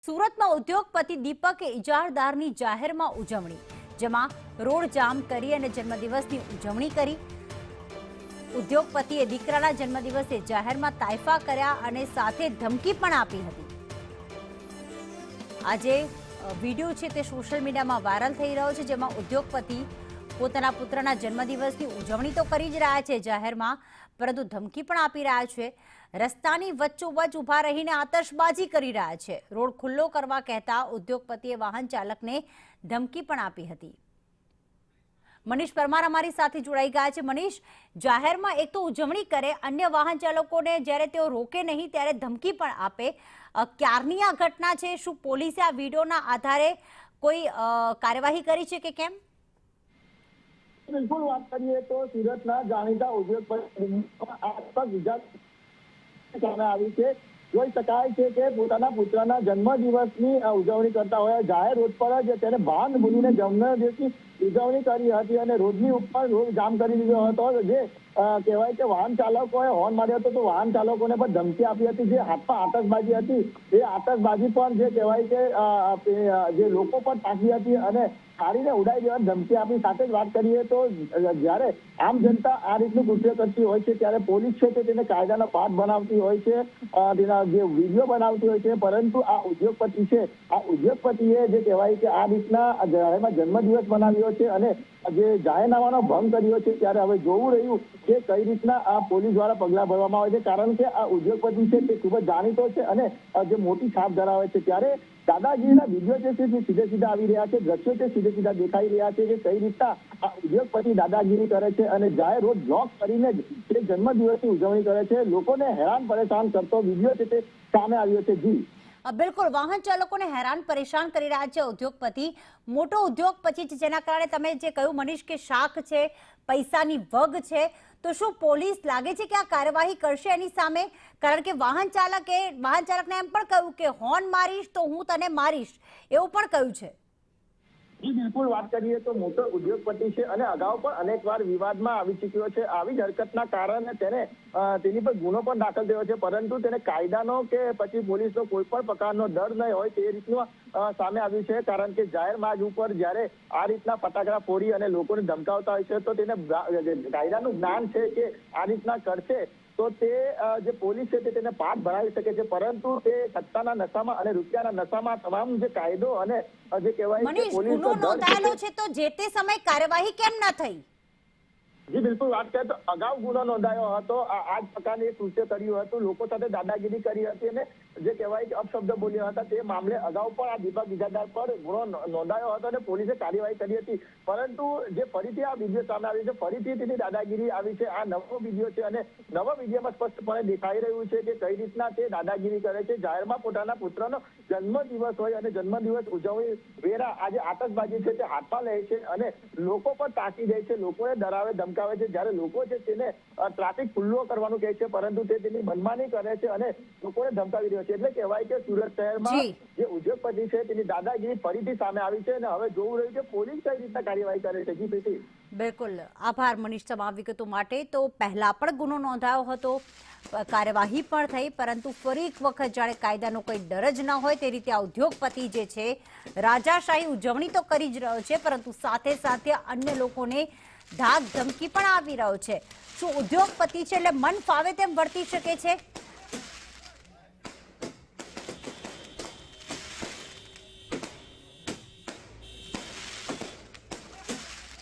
સુરતમાં ઉદ્યોગપતિ દીપક ઇજારદારની જાહેરમાં ઉજવણી, જેમાં રોડ જામ કરી અને જન્મદિવસની ઉજવણી કરી। ઉદ્યોગપતિએ દીકરાના જન્મદિવસે જાહેરમાં તાઇફા કર્યા અને સાથે ધમકી પણ આપી હતી। આજે વિડીયો છે તે સોશિયલ મીડિયામાં વાયરલ થઈ રહ્યો છે, જેમાં ઉદ્યોગપતિ પોતાના પુત્રના જન્મદિવસની ઉજવણી તો કરી જ રહ્યા છે જાહેરમાં, પરંતુ ધમકી પણ આપી રહ્યા છે। રસ્તાની વચ્ચોવચ્ચ ઉભા રહીને આતશબાજી કરી રહ્યા છે। રોડ ખુલ્લો કરવા કહેતા ઉદ્યોગપતિએ વાહન ચાલકને ધમકી પણ આપી હતી। મનીષ પરમાર અમારી સાથે જોડાઈ ગયા છે। મનીષ, જાહેરમાં એક તો ઉજવણી કરે, અન્ય વાહન ચાલકોને જ્યારે તેઓ રોકે નહીં ત્યારે ધમકી પણ આપે, ક્યારની આ ઘટના છે? શું પોલીસે આ વિડીયોના આધારે કોઈ કાર્યવાહી કરી છે કે કેમ? બિલકુલ વાત કરીએ તો સુરતના જાણીતા ઉદ્યોગપતિ સામે આવી છે। જોઈ શકાય છે કે પોતાના પુત્રના જન્મદિવસની ઉજવણી કરતા હોય જાહેર રોડ પર જ તેને ભાન ભૂલીને જન્મદિવસની ઉજવણી કરી હતી અને રોડની ઉપર રોડ જામ કરી દીધો હતો। જે કહેવાય કે વાહન ચાલકોએ હોર્ન માર્યો હતો તો વાહન ચાલકોને પણ ધમકી આપી હતી। જે હાથમાં આતશબાજી હતી એ આતશબાજી પણ જે કહેવાય કે જે લોકો પર તાકી હતી અને કાઢીને ઉડાઈ દેવાની ધમકી આપી। સાથે જ વાત કરીએ તો જ્યારે આમ જનતા આ રીતનું કૃત્ય કરતી હોય છે ત્યારે પોલીસ છે તે તેને કાયદાનો પાઠ બનાવતી હોય છે, તેના જે વિડીયો બનાવતી હોય છે, પરંતુ આ ઉદ્યોગપતિ છે, આ ઉદ્યોગપતિએ જે કહેવાય કે આ રીતના જાહેરમાં જન્મદિવસ મનાવ્યો છે અને જે જાહેરનામાનો ભંગ કર્યો છે। ત્યારે હવે જોવું રહ્યું કે કઈ રીતના આ પોલીસ દ્વારા પગલાં ભરવામાં આવે છે, કારણ કે આ ઉદ્યોગપતિ છે તે ખૂબ જ જાણીતો છે અને જે મોટી છાપ ધરાવે છે। ત્યારે દાદાગીરીના વિડીયો છે તે સીધે સીધા આવી રહ્યા છે, દ્રશ્યો છે સીધે સીધા દેખાઈ રહ્યા છે કે કઈ રીતના આ ઉદ્યોગપતિ દાદાગીરી કરે છે અને જાહેર રોડ બ્લોક કરીને જ તે જન્મદિવસની ઉજવણી કરે છે। લોકોને હેરાન પરેશાન કરતો વિડીયો છે તે સામે આવ્યો છે। જી બિલકુલ, વાહન ચાલકોને હેરાન પરેશાન કરી રહ્યા છે ઉદ્યોગપતિ, મોટો ઉદ્યોગપતિ છે, જેના કારણે તમે જે કહ્યું મનીષ કે શાખ છે, પૈસાની વગ છે, તો શું પોલીસ લાગે છે કે આ કાર્યવાહી કરશે એની સામે? કારણ કે વાહન ચાલકને એમ પણ કહ્યું કે હોર્ન મારીશ તો હું તને મારીશ, એવું પણ કહ્યું છે। બિલકુલ વાત કરીએ તો મોટો ઉદ્યોગપતિ છે અને અગાઉ પણ અનેક વાર વિવાદમાં આવી ચૂક્યો છે। આવી જ હરકતના કારણે તેની પર ગુનો પણ દાખલ થયો છે, પરંતુ તેને કાયદાનો કે પછી પોલીસનો કોઈ પણ પ્રકારનો ડર નહીં હોય તે રીતનું સામે આવ્યું છે। કારણ કે જાહેર માર્ગ ઉપર જ્યારે આ રીતના ફટાકડા ફોડી અને લોકોને ધમકાવતા હોય છે તો તેને કાયદાનું જ્ઞાન છે કે આ રીતના કરશે તો તે જે પોલીસ છે તેને પાઠ ભણાવી શકે છે, પરંતુ તે સત્તાના નશામાં અને રૂપિયાના નશામાં તમામ જે કાયદો અને જે કહેવાય કે પોલીસ ગુનો નોંધાયેલો છે તો જે તે સમયે કાર્યવાહી કેમ ન થઈ? જી બિલકુલ વાત કરીએ તો અગાઉ ગુનો નોંધાયો હતો, આ જ પ્રકારની એક કૃત્ય કર્યું હતું, લોકો સાથે દાદાગીરી કરી હતી અને જે કહેવાય કે અપશબ્દ બોલ્યા હતા। તે મામલે અગાઉ પણ આ દીપક ઇજારદાર પર ગુનો નોંધાયો હતો અને પોલીસે કાર્યવાહી કરી હતી, પરંતુ જે ફરીથી આ વિડીયો સામે આવી છે, ફરીથી તેની દાદાગીરી આવી છે। આ નવો વિડીયો છે અને નવા વિડીયોમાં સ્પષ્ટપણે દેખાઈ રહ્યું છે કે કઈ રીતના તે દાદાગીરી કરે છે। જાહેરમાં પોતાના પુત્રનો જન્મદિવસ હોય અને જન્મદિવસ ઉજવણી વેરા આજે આતશબાજી છે તે હાથમાં લે છે અને લોકો પર તાકી દે છે, લોકોને ડરાવે ધમકાવે છે। જ્યારે લોકો છે તેને ટ્રાફિક ખુલ્લો કરવાનું કહે છે, પરંતુ તે તેની મનમાની કરે છે અને લોકોને ધમકાવી રહ્યો છે। એટલે કહેવાય કે સુરત શહેરમાં જે ઉદ્યોગપતિ છે તેની દાદાગીરી ફરીથી સામે આવી છે અને હવે જોવું રહ્યું કે પોલીસ કઈ રીતના કાર્યવાહી કરે છે। જી પ્રીતિ। બિલકુલ, આભાર મનીષ તમામ વિગતો માટે। તો પહેલા પણ ગુનો નોંધાયો હતો, કાર્યવાહી પણ થઈ, પરંતુ ફરી એક વખત જાણે કાયદાનો કોઈ ડર જ ન હોય તે રીતે આ ઉદ્યોગપતિ જે છે રાજાશાહી ઉજવણી તો કરી જ રહ્યો છે, પરંતુ સાથે સાથે અન્ય લોકોને ધાક ધમકી પણ આવી રહ્યો છે। શું ઉદ્યોગપતિ છે એટલે મન ફાવે તેમ વર્તી શકે છે?